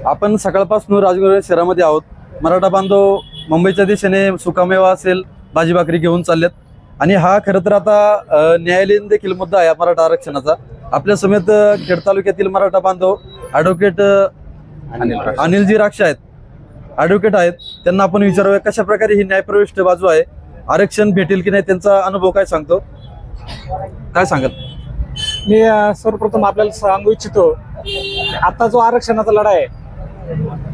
आपण सकाळपासून राजगुरू शहरामध्ये आहोत। मराठा बांधव मुंबईच्या दिशेने सुकामेवा असेल भाजी भाकरी घेऊन चाललेत आणि हा खरं तर आता न्यायालयीन देखील मुद्दा आहे मराठा आरक्षणाचा। आपल्या समेत खेड तालुक्यातील मराठा बांधव ॲडव्होकेट अनिलजी राक्षे आहेत, ॲडव्होकेट आहेत। त्यांना आपण विचारूया कशा प्रकारे ही न्यायप्रविष्ट बाजू आहे, आरक्षण भेटेल की नाही, त्यांचा अनुभव काय सांगतो, काय सांगाल? मी सर्वप्रथम आपल्याला सांगू इच्छितो, आता जो आरक्षणाचा लढा आहे,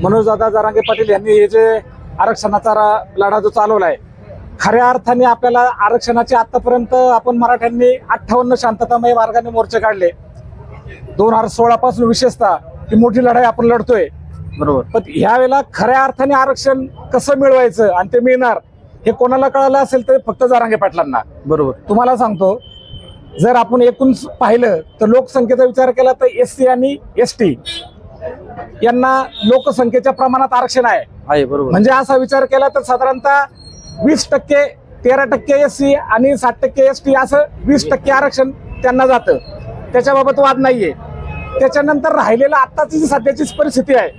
मनोजदादा जरांगे पाटील यांनी हे जे आरक्षणाचा लढा जो चालवला आहे, खऱ्या अर्थाने आपल्याला आरक्षणाचे आतापर्यंत आपण मराठ्यांनी 58 शांततामय मार्गाने मोर्चे काढले। 2016 पासून विशेषतः ही मोठी लढाई आपण लढतोय, बरोबर। पण ह्यावेळेला खऱ्या अर्थाने आरक्षण कसं मिळवायचं आणि ते मिळणार हे कोणाला कळालं असेल तर फक्त जरांगे पाटलांना, बरोबर। तुम्हाला सांगतो, जर आपण एकूण पाहिलं तर लोकसंख्येचा विचार केला तर SC आणि ST यांना लोकसंख्येच्या प्रमाणात आरक्षण आहे, बरोबर। म्हणजे असा विचार केला तर साधारणतः 20%, 13% SC आणि 60% ST असं 20% आरक्षण त्यांना जातं, त्याच्याबाबत वाद नाहीये। त्याच्यानंतर राहिलेलं आत्ताची जी सध्याची परिस्थिती आहे,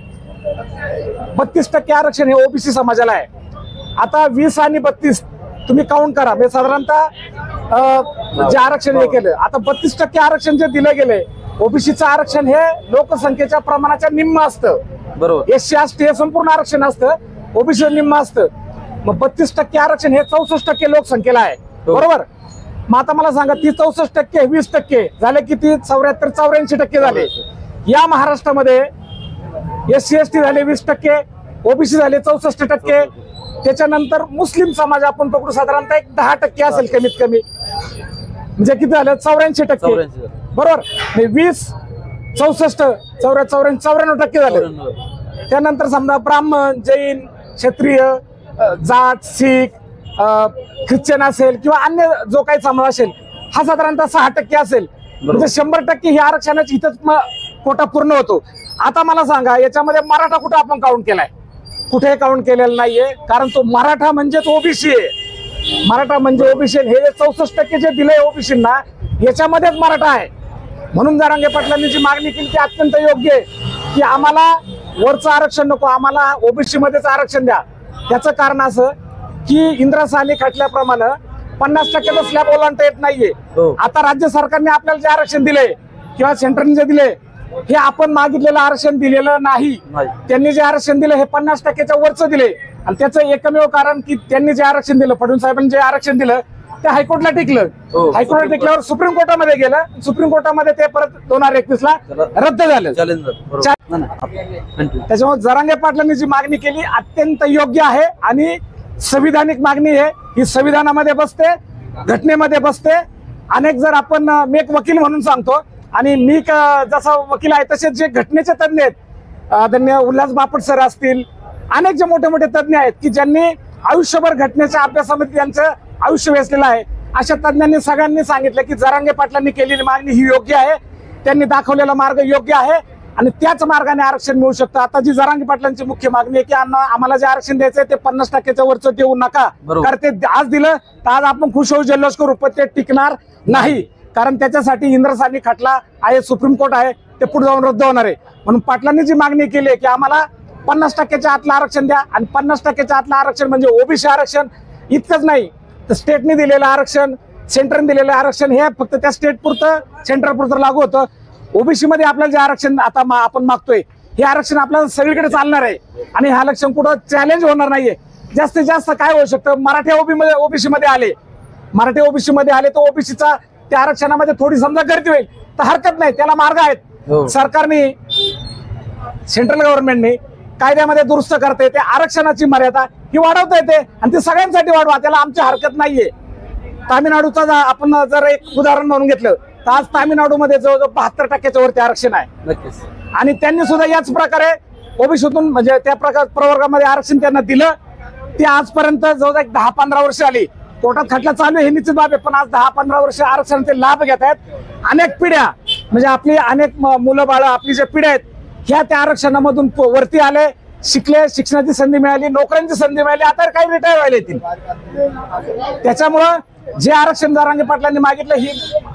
32% आरक्षण हे OBC समाजाला आहे। आता 20 आणि 32 तुम्ही काउंट करा, म्हणजे साधारणतः जे आरक्षण हे केलं, आता 32% आरक्षण जे दिलं गेले, OBCचं आरक्षण हे लोकसंख्येच्या प्रमाणाच्या निम्म असतं, बरोबर। SC ST हे संपूर्ण आरक्षण असतं, OBC निम्म असतं। मग 32% आरक्षण हे 64% लोकसंख्येला आहे, बरोबर। मग आता मला सांगा, ती 64% 20% झाले किती? 84-84% झाले। या महाराष्ट्रामध्ये SC ST झाले 20%, OBC झाले 64%, त्याच्यानंतर मुस्लिम समाज आपण पकडू साधारणतः एक 10% असेल कमीत कमी, म्हणजे किती झालं? 84%, बरोबर। 20, 64, 94% झाले। त्यानंतर समजा ब्राह्मण, जैन, क्षत्रिय, जाट, शीख, ख्रिश्चन असेल किंवा अन्य जो काही समाज असेल, हा साधारणतः 6% असेल, म्हणजे 100% ही आरक्षणाची इथंच कोटा पूर्ण होतो। आता मला सांगा, याच्यामध्ये मराठा कुठं आपण काउंट केलाय? कुठे काउंट केलेला नाहीये, कारण तो मराठा म्हणजेच OBC आहे। मराठा म्हणजे OBC, हे 64% जे दिलंय OBC ना, याच्यामध्येच मराठा आहे। म्हणून जरांगे पाटलांनी जी मागणी केली ती अत्यंत योग्य आहे की आम्हाला वरचं आरक्षण नको, आम्हाला OBC मध्येच आरक्षण द्या। त्याचं कारण असं की इंदिरा साहनी खटल्याप्रमाणे 50% स्लॅब ओलांडता येत नाहीये। आता राज्य सरकारने आपल्याला जे आरक्षण दिले किंवा सेंटरने जे दिले, हे आपण मागितलेलं आरक्षण दिलेलं नाही। त्यांनी जे आरक्षण दिलं हे 50%च्या वरचं दिले, आणि त्याचं एकमेव कारण की त्यांनी जे आरक्षण दिलं, फडणवीस साहेबांनी जे आरक्षण दिलं ते हायकोर्टला टिकलं। हायकोर्टला टिकल्यावर सुप्रीम कोर्टामध्ये गेलं, सुप्रीम कोर्टामध्ये ते परत 2021 ला रद्द झालं। त्याच्यामुळे जरांगे पाटलांनी जी मागणी केली अत्यंत योग्य आहे आणि संविधानिक मागणी आहे, ही संविधानामध्ये बसते, घटनेमध्ये बसते। अनेक जर आपण, मी एक वकील म्हणून सांगतो, आणि मी जसा वकील आहे तसेच जे घटनेचे तज्ञ आहेत, आदरणीय उल्हास बापट सर असतील, अनेक जे मोठे मोठे तज्ञ आहेत की ज्यांनी आयुष्यभर घटनेच्या अभ्यासामध्ये त्यांचं आयुष्य वेचलेलं आहे, अशा तज्ञांनी सगळ्यांनी सांगितलं की जरांगे पाटलांनी केलेली मागणी ही योग्य आहे, त्यांनी दाखवलेला मार्ग योग्य आहे आणि त्याच मार्गाने आरक्षण मिळू शकतं। आता जी जरांगे पाटलांची मुख्य मागणी आहे की आम्हाला जे आरक्षण द्यायचंय ते 50%च्या वरचं देऊ नका, कारण ते आज दिलं तर आज आपण खुश होऊ जल्लोष करू, पण ते टिकणार नाही, कारण त्याच्यासाठी इंदिरा साहनी खटला आहे, सुप्रीम कोर्ट आहे, ते पुढे जाऊन रद्द होणार आहे। म्हणून पाटलांनी जी मागणी केली आहे की आम्हाला 50%च्या आतलं आरक्षण द्या, आणि 50%च्या आतलं आरक्षण म्हणजे OBC आरक्षण इतकंच नाही तर स्टेटने दिलेलं आरक्षण, सेंटरने दिलेलं आरक्षण हे फक्त त्या स्टेट पुरतं, सेंटर पुरतं लागू होतं। OBC मध्ये आपल्याला जे आरक्षण आता आपण मागतोय, हे आरक्षण आपल्याला सगळीकडे चालणार आहे आणि हे आरक्षण कुठं चॅलेंज होणार नाहीये। जास्तीत जास्त काय होऊ शकतं, मराठी OBC मध्ये आले, मराठी OBC मध्ये आले तर OBCचा त्या आरक्षणामध्ये थोडी समजा गर्दी होईल तर हरकत नाही, त्याला मार्ग आहेत। सरकारने, सेंट्रल गव्हर्नमेंटने कायद्यामध्ये दुरुस्त करता येते, आरक्षणाची मर्यादा ही वाढवता येते आणि ती सगळ्यांसाठी वाढवा, त्याला आमची हरकत नाहीये। तामिळनाडूचा आपण जर एक उदाहरण म्हणून घेतलं तर आज तामिळनाडूमध्ये जवळजवळ 72%च्या वरती आरक्षण आहे, आणि त्यांनी सुद्धा याच प्रकारे OBCतून म्हणजे त्या प्रकार प्रवर्गामध्ये आरक्षण त्यांना दिलं। ते आजपर्यंत जवळजवळ 10-15 वर्ष आली, कोर्टात खटला चालू आहे, हे निश्चित बाब आहे, पण आज 10-15 वर्ष आरक्षणाचे लाभ घेत आहेत अनेक पिढ्या, म्हणजे आपली अनेक मुलं बाळ, आपली जे पिढ्या आहेत ह्या त्या आरक्षणामधून वरती आले, शिकले, शिक्षणाची संधी मिळाली, नोकऱ्यांची संधी मिळाली, आता काही रिटायर व्हायला येतील। त्याच्यामुळं जे आरक्षण जरांगे पाटलांनी मागितलं ही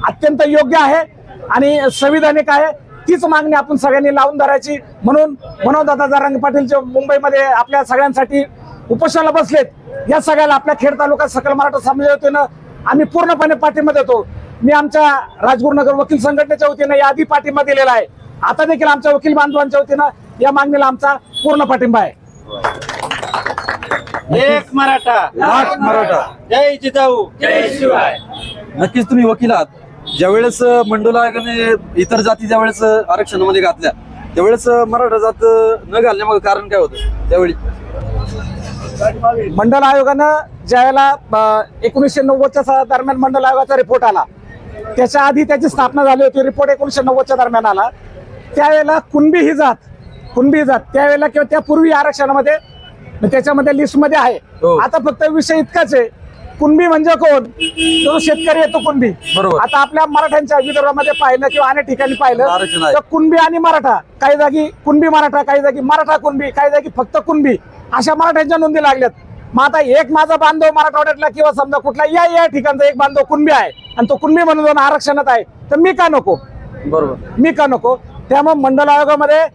अत्यंत योग्य आहे आणि संविधानिक आहे, तीच मागणी आपण सगळ्यांनी लावून धरायची. म्हणून मनोजदादा जरांगे पाटील जे मुंबईमध्ये आपल्या सगळ्यांसाठी उपोषणाला बसलेत, या सगळ्याला आपल्या खेड तालुका सकल मराठा समाजाच्या वतीनं आम्ही पूर्णपणे पाठिंबा देतो. मी आमच्या राजगुरुनगर वकील संघटनेच्या वतीनं याआधी पाठिंबा दिलेला आहे. आता देखील आमच्या वकील बांधवांच्या वतीनं या मागणीला आमचा पूर्ण पाठिंबा आहे. एक मराठा लाख मराठा. जय जिजाऊ जय शिवाय. नक्कीच तुम्ही वकील आहात. ज्यावेळेस मंडल आयोगाने इतर जाती ज्यावेळेस आरक्षणामध्ये घातल्या त्यावेळेस मराठा जात न घालण्यामागे कारण काय होतं त्यावेळी? मंडल आयोगानं ज्यावेळेला 1990च्या दरम्यान मंडल आयोगाचा रिपोर्ट आला, त्याच्या आधी त्याची स्थापना झाली होती. रिपोर्ट 1990च्या दरम्यान आला, त्यावेळेला कुणबी ही जात त्यावेळेला किंवा त्यापूर्वी आरक्षणामध्ये त्याच्यामध्ये लिस्टमध्ये आहे. हो. आता फक्त विषय इतकाच आहे, कुणबी म्हणजे कोण? तो शेतकरी येतो कुणबी. बरोबर. आता आपल्या मराठ्यांच्या विदर्भामध्ये पाहिलं किंवा अनेक ठिकाणी आरक्षण पाहिलं आहे. तर कुणबी आणि मराठा, काही जागी कुणबी मराठा, काही जागी मराठा कुणबी, काही जागी फक्त कुणबी, अशा मराठ्यांच्या नोंदी लागल्यात. मग आता एक माझा बांधव मराठवाड्यातला किंवा समजा कुठला या ठिकाणचा एक बांधव कुणबी आहे आणि तो कुणबी म्हणून जाऊन आरक्षणात आहे, तर मी का नको? बरोबर. मी का नको? त्यामुळे मंडल आयोगामध्ये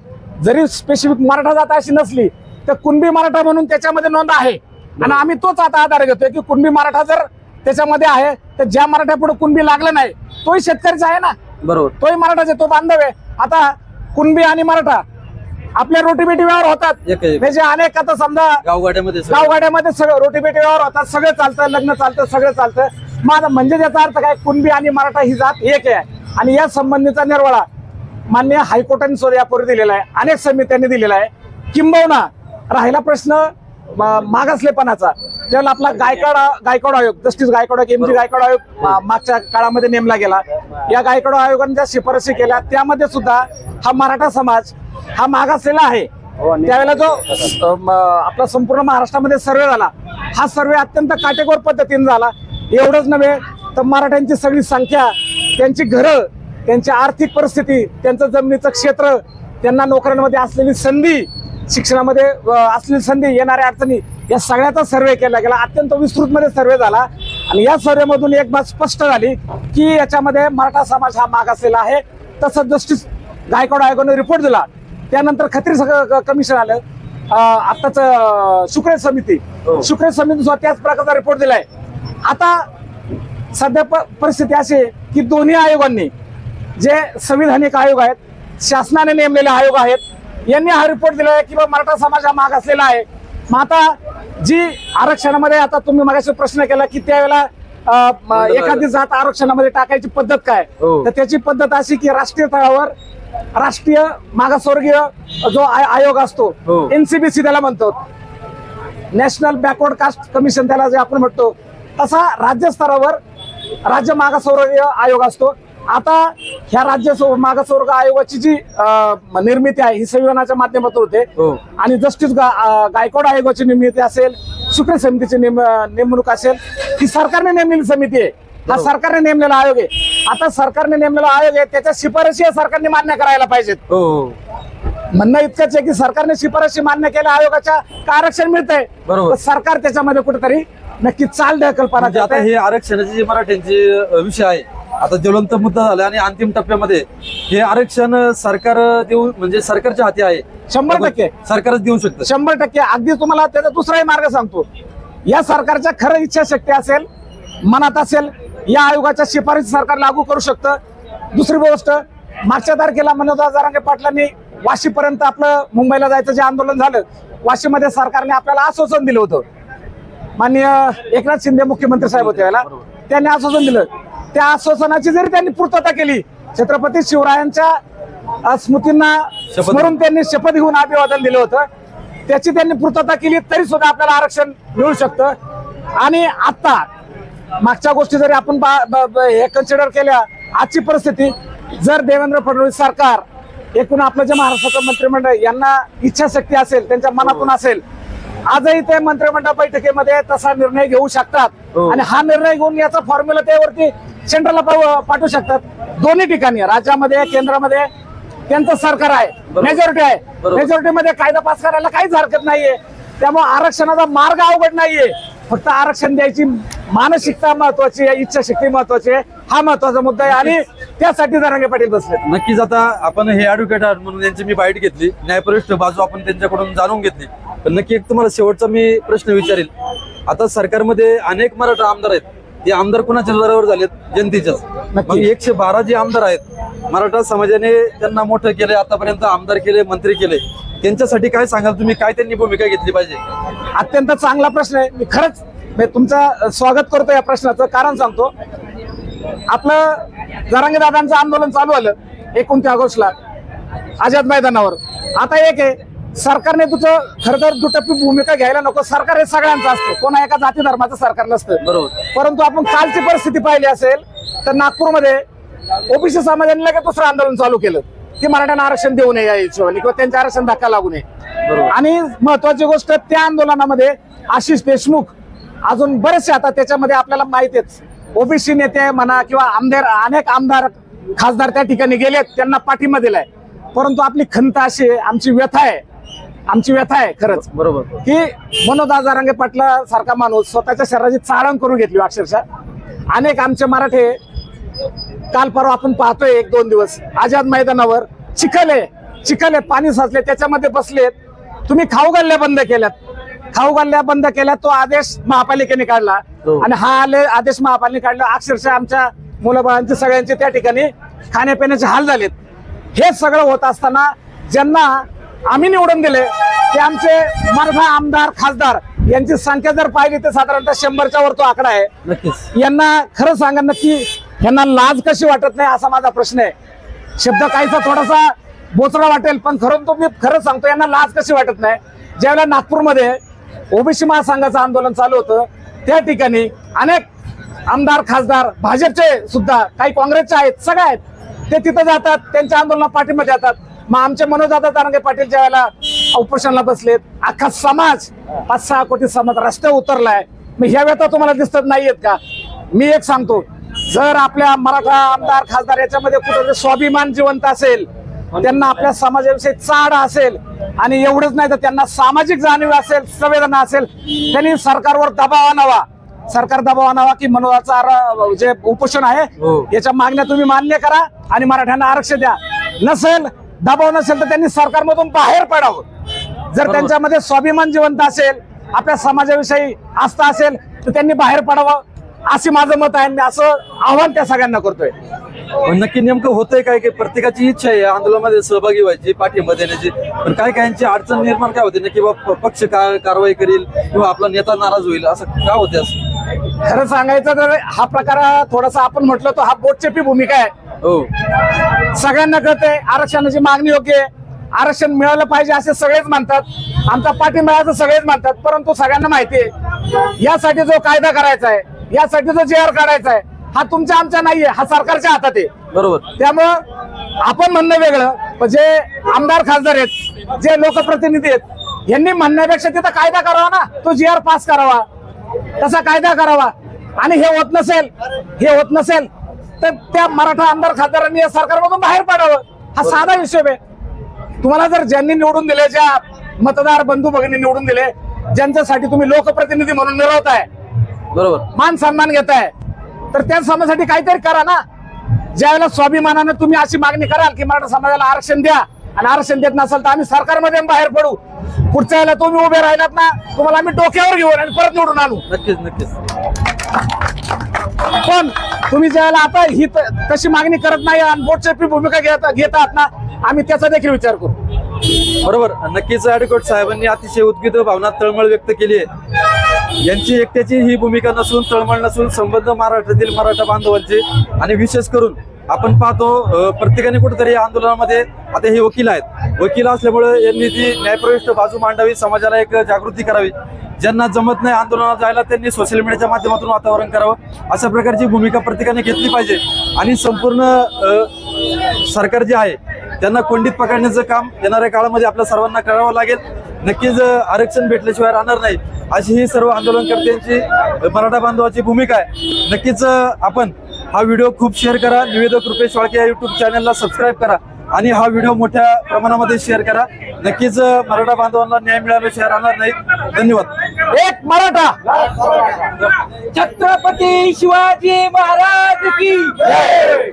जरी स्पेसिफिक मराठा जात अशी नसली तर कुणबी मराठा म्हणून त्याच्यामध्ये नोंद आहे. आणि आम्ही तोच आता आधार घेतोय की कुणबी मराठा जर त्याच्यामध्ये आहे तर ज्या मराठा पुढे कुणबी लागलं नाही तोही शेतकरीचा आहे ना, बरोबर. तोही मराठाचे, तो बांधव आहे. आता कुणबी आणि मराठा आपल्या रोटीबेटी व्यवहार होतात. म्हणजे अनेक आता समजा गावगाड्यामध्ये सगळं रोटीबेटी व्यवहार होतात, सगळं चालतं, लग्न चालतं, सगळं चालतं. मग म्हणजे त्याचा अर्थ काय? कुणबी आणि मराठा ही जात एक आहे. आणि या संबंधीचा निर्वाळा मान्य हायकोर्टाने सुद्धा यापूर्वी दिलेला आहे, अनेक समित्यांनी दिलेला आहे. किंबहुना राहिला प्रश्न मागासलेपणाचा, ज्याला आपला गायकवाड आयोग, जस्टिस गायकवाड MG गायकवाड आयोग मागच्या काळामध्ये नेमला गेला. या गायकवाड आयोगाने ज्या शिफारशी केल्या त्यामध्ये सुद्धा हा मराठा समाज हा मागासलेला आहे. त्यावेळेला जो आपला संपूर्ण महाराष्ट्रामध्ये सर्वे झाला, हा सर्वे अत्यंत काटेकोर पद्धतीने झाला. एवढंच नव्हे तर मराठ्यांची सगळी संख्या, त्यांची घरं, त्यांची आर्थिक परिस्थिती, त्यांचं जमिनीचं क्षेत्र, त्यांना नोकऱ्यांमध्ये असलेली संधी, शिक्षणामध्ये असलेली संधी, येणाऱ्या अडचणी, या सगळ्याचा सर्वे केला गेला. अत्यंत विस्तृत मध्ये सर्वे झाला आणि या सर्वेमधून एक बाब स्पष्ट झाली की याच्यामध्ये मराठा समाज हा मागासलेला आहे. तसंच जस्टिस गायकवाड आयोगाने रिपोर्ट दिला. त्यानंतर खत्री कमिशन आलं, आताच शुक्रे समिती सुद्धा त्याच प्रकारचा रिपोर्ट दिलाय. आता सध्या परिस्थिती अशी आहे की दोन्ही आयोगांनी, जे संविधानिक आयोग आहेत, शासनाने नेमलेले आयोग आहेत, यांनी हा रिपोर्ट दिलाय की मराठा समाज हा मागासलेला आहे. मग आता जी आरक्षणामध्ये, आता तुम्ही मगाशी प्रश्न केला की त्यावेळेला एखादी जात आरक्षणामध्ये टाकायची पद्धत काय, तर त्याची पद्धत अशी की राष्ट्रीय तळावर राष्ट्रीय मागासवर्गीय जो आयोग असतो, NCBC त्याला म्हणतो, नॅशनल बॅकवर्ड कास्ट कमिशन त्याला जे आपण म्हणतो, तसा राज्य स्तरावर राज्य मागासवर्गीय आयोग असतो. आता ह्या राज्य मागासवर्ग आयोगाची जी निर्मिती आहे ही संविधानाच्या माध्यमातून होते. आणि जस्टिस गायकवाड आयोगाची निर्मिती असेल, शुक्रे समितीची नेमणूक असेल, ही सरकारने नेमलेली समिती आहे. हा सरकारने नेमलेला आयोग आहे. आता सरकारने नेमलेला आयोग आहे, त्याच्या शिफारशी सरकारने मान्य करायला पाहिजेत. म्हणणं इतकंच आहे की सरकारने शिफारशी मान्य केल्या, आयोगाच्या आरक्षण मिळतंय, सरकार त्याच्यामध्ये कुठेतरी नक्की चाल ढकलपणा करत आहे. हे आरक्षणाचे जे मराठ्यांचे विषय आहे, आता ज्वलंत मुद्दा झाला आणि अंतिम टप्प्यामध्ये हे आरक्षण सरकार देऊ, म्हणजे सरकारच्या हाती आहे. 100% सरकारच देऊ शकतं. 100%. अगदी तुम्हाला त्याचा दुसराही मार्ग सांगतो. या सरकारच्या खरं इच्छाशक्ती असेल, मनात असेल, या आयोगाच्या शिफारशी सरकार लागू करू शकतं. दुसरी गोष्ट, मागच्या तारखेला मनोजदादा जरांगे पाटलांनी वाशीपर्यंत आपलं मुंबईला जायचं जे आंदोलन झालं, वाशीमध्ये सरकारने आपल्याला आश्वासन दिलं होतं. माननीय एकनाथ शिंदे मुख्यमंत्री साहेब होते याला, त्यांनी आश्वासन दिलं. त्या आश्वासनाची जरी त्यांनी पूर्तता केली, छत्रपती शिवरायांच्या स्मृतींना स्मरून त्यांनी शपथ घेऊन अभिवादन दिलं होतं, त्याची त्यांनी पूर्तता केली तरी सुद्धा आपल्याला आरक्षण मिळू शकतं. आणि आता मागच्या गोष्टी जरी आपण हे कन्सिडर केल्या, आजची परिस्थिती, जर देवेंद्र फडणवीस सरकार, एकूण आपलं जे महाराष्ट्राचं मंत्रिमंडळ, यांना इच्छाशक्ती असेल, त्यांच्या मनातून असेल, आजही ते मंत्रिमंडळ बैठकीमध्ये तसा निर्णय घेऊ शकतात. आणि हा निर्णय घेऊन याचा फॉर्म्युला त्यावरती सेंट्रलला पाठवू शकतात. दोन्ही ठिकाणी, राज्यामध्ये, केंद्रामध्ये त्यांचं सरकार आहे, मेजॉरिटी आहे. मेजॉरिटीमध्ये कायदा पास करायला काहीच हरकत नाहीये. त्यामुळे आरक्षणाचा मार्ग अवघड नाहीये. फक्त आरक्षण द्यायची मानसिकता महत्वाची आहे, इच्छाशक्ती महत्वाची आहे, हा महत्वाचा मुद्दा आहे. आणि त्यासाठी जरांगे पाटील बसले. नक्कीच आता आपण हे ऍडव्होकेट आहात म्हणून यांची मी बाईट घेतली, न्यायपरिष्ठ बाजू आपण त्यांच्याकडून जाणून घेतली. पण नक्की एक तुम्हाला शेवटचा मी प्रश्न विचारेल. आता सरकारमध्ये अनेक मराठा आमदार आहेत, ते आमदार कुणाच्या जोरावर झालेत? जनतेच्याच. मग 112 जे आमदार आहेत मराठा समाजाने त्यांना मोठं केलंय, आतापर्यंत आमदार केले, मंत्री केले, त्यांच्यासाठी काय सांगाल तुम्ही? काय त्यांनी भूमिका घेतली पाहिजे? अत्यंत चांगला प्रश्न आहे. मी खरंच तुमचं स्वागत करतो या प्रश्नाचं. कारण सांगतो, आपलं जरांगे दादांचं आंदोलन चालू आलं 29 ऑगस्टला आझाद मैदानावर. आता एक आहे, सरकारने तुझं खरं तर दुटप्पी भूमिका घ्यायला नको. सरकार हे सगळ्यांचं असतं, कोणा एका जाती धर्माचं सरकार नसतं. बरोबर. परंतु आपण कालची परिस्थिती पाहिली असेल तर नागपूरमध्ये ओबीसी समाजाने लगेच दुसरं आंदोलन चालू केलं की मराठ्यांना आरक्षण देऊ नये या हिशोबाने, किंवा त्यांच्या आरक्षण धक्का लागू नये. आणि महत्वाची गोष्ट, त्या आंदोलनामध्ये आशिष देशमुख, अजून बरेचसे, आता त्याच्यामध्ये आपल्याला माहितीच, ओबीसी नेते म्हणा किंवा आमदार, अनेक आमदार खासदार त्या ठिकाणी गेलेत, त्यांना पाठिंबा दिलाय. परंतु आपली खंत अशी आहे, आमची व्यथा आहे खरंच, बरोबर, की मनोज जरांगे पाटला सारखा माणूस स्वतःच्या शरीराची चाळण करून घेतली अक्षरशः. अनेक आमचे मराठे काल परवा आपण पाहतोय 1-2 दिवस आझाद मैदानावर चिखले पाणी साचले, त्याच्यामध्ये बसलेत. तुम्ही खाऊ गल्ल्या बंद केल्यात, तो आदेश महापालिकेने काढला. आणि हा आदेश महापालिकेने काढला, अक्षरशः आमच्या मुलाबाळांचे सगळ्यांचे त्या ठिकाणी खाण्यापिण्याचे हाल झालेत. हे सगळं होत असताना ज्यांना आम्ही निवडून दिले ते आमचे मराठा आमदार खासदार यांची संख्या जर पाहिली तर साधारणतः 100च्या वर तो आकडा आहे. नक्कीच. यांना खरं सांगा, नक्की यांना लाज कशी वाटत नाही असा माझा प्रश्न आहे. शब्द काहीसा थोडासा बोचडा वाटेल, पण खरं सांगतो, यांना लाज कशी वाटत नाही. ज्यावेळेला नागपूरमध्ये ओबीसी महासंघाचं आंदोलन चालू होतं, त्या ठिकाणी अनेक आमदार खासदार भाजपचे सुद्धा, काही काँग्रेसचे आहेत, सगळे आहेत, ते तिथं जातात, त्यांच्या आंदोलनाला पाठिंबा देतात. मग आमचे मनोज जरांगे पाटील ज्या वेळेला उपोषणाला बसलेत, अख्खा समाज 5-6 कोटी समाज रस्त्यावर उतरलाय. मग ह्या व्यथा तुम्हाला दिसत नाहीयेत का? मी एक सांगतो, जर आपल्या मराठा आमदार खासदार याच्यामध्ये कुठे स्वाभिमान जिवंत असेल, त्यांना आपल्या समाजाविषयी चाड असेल, आणि एवढंच नाही तर त्यांना सामाजिक जाणीव असेल, संवेदना असेल, त्यांनी सरकारवर दबाव आणावा की मनोजाचा जे उपोषण आहे याच्या मागण्या तुम्ही मान्य करा आणि मराठ्यांना आरक्षण द्या. दबाव नसेल तर त्यांनी सरकारमधून बाहेर पडावं. जर त्यांच्यामध्ये स्वाभिमान जिवंत असेल, आपल्या समाजाविषयी आस्था असेल, तर त्यांनी बाहेर पडावं, असे माझं मत आहे. असं आव्हान त्या सगळ्यांना करतोय. नक्की नेमकं होतंय काय की प्रत्येकाची इच्छा आहे आंदोलनामध्ये सहभागी व्हायची, पाठिंबा देण्याची, पण काहींची अडचण निर्माण काय होते ना, किंवा पक्ष कारवाई करील किंवा आपला नेता नाराज होईल, असं का होते? असं खरं सांगायचं तर हा प्रकार थोडासा आपण म्हटलं तर हा बोटचेपी भूमिका आहे. सगळ्यांना कळतंय आरक्षणाची मागणी योग्य आहे, आरक्षण मिळालं पाहिजे असे सगळेच म्हणतात, आमचा पाठिंबा असं सगळेच म्हणतात. परंतु सगळ्यांना माहिती आहे, यासाठी जो कायदा करायचा आहे, यासाठी जो JR काढायचा आहे, हा तुमच्या आमच्या नाहीये, हा सरकारच्या हातात आहे. बरोबर. त्यामुळं आपण म्हणणं वेगळं, पण जे आमदार खासदार आहेत, जे लोकप्रतिनिधी आहेत, यांनी म्हणण्यापेक्षा तिथं कायदा करावा ना, तो JR पास करावा, तसा कायदा करावा. आणि हे होत नसेल तर त्या मराठा आमदार खासदारांनी या सरकारमधून बाहेर पडावं. हा साधा हिशोब आहे. तुम्हाला जर ज्यांनी निवडून दिले, ज्या मतदार बंधू भगिनी निवडून दिले, ज्यांच्यासाठी तुम्ही लोकप्रतिनिधी म्हणून मिळवताय, बरोबर, मान सन्मान घेताय, तर त्या समाजासाठी काहीतरी करा ना. ज्यावेळेला स्वाभिमानाने तुम्ही अशी मागणी कराल की मराठा समाजाला आरक्षण द्या, आणि आरक्षण देत नसाल तर आम्ही सरकारमध्ये बाहेर पडू, पुढच्या वेळेला तुम्ही उभे राहिलात ना, तुम्हाला आम्ही डोक्यावर घेऊन आणि परत निवडून आणू. नक्कीच. पण तुम्ही ज्यावेळेला आता ही तशी मागणी करत नाही आणि बोटचेपी भूमिका घेतात ना, आम्ही त्याचा देखील विचार करू. बरोबर. नक्कीच ऍडव्होकेट साहेबांनी अतिशय उद्गीत भावना, तळमळ व्यक्त केली आहे. यांची एकट्याची ही भूमिका नसून, तळमळ नसून, संबंध महाराष्ट्रातील मराठा बांधवांचे, आणि विशेष करून आपण पाहतो प्रत्येकाने कुठेतरी या आंदोलनामध्ये, आता हे वकील आहेत, वकील असल्यामुळे यांनी ती न्यायप्रविष्ट बाजू मांडावी, समाजाला एक जागृती करावी. ज्यांना जमत नाही आंदोलनात जायला, त्यांनी सोशल मीडियाच्या माध्यमातून वातावरण करावं, अशा प्रकारची भूमिका प्रत्येकाने घेतली पाहिजे. आणि संपूर्ण सरकार जे आहे त्यांना कोंडीत पकडण्याचं काम येणाऱ्या काळामध्ये आपल्या सर्वांना करावं लागेल. नक्कीच आरक्षण भेटल्याशिवाय राहणार नाही, अशी ही सर्व आंदोलनकर्त्यांची, मराठा बांधवाची भूमिका आहे. नक्कीच आपण हा व्हिडिओ खूप शेअर करा, निवेदक रुपेश वाळके या YouTube चॅनलला सबस्क्राईब करा, आणि हा व्हिडिओ मोठ्या प्रमाणामध्ये शेअर करा. नक्कीच मराठा बांधवांना न्याय मिळाल्याशिवाय राहणार नाही. धन्यवाद. एक मराठा. छत्रपती शिवाजी महाराज की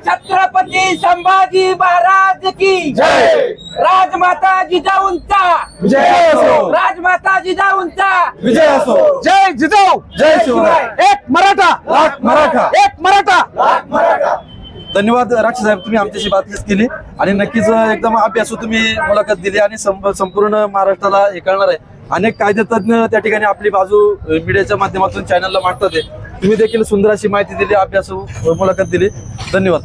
छत्रपती संभाजी महाराज की राजमाता जिजाऊंचा राजमाता जिजाऊंचा विजय असो. जय जिजाऊ. जय शिवराय. एक मराठा. लाख मराठा. एक मराठा. धन्यवाद राक्षस साहेब, तुम्ही आमच्याशी बातचीत केली आणि नक्कीच एकदम अभ्यासू तुम्ही मुलाखत दिली आणि संपूर्ण महाराष्ट्राला हे कळणार आहे. अनेक कायदेतज्ञ त्या ठिकाणी आपली बाजू मीडियाच्या माध्यमातून चॅनलला मांडतात. तुम्ही देखील सुंदर अशी माहिती दिली, अभ्यासू मुलाखत दिली. धन्यवाद.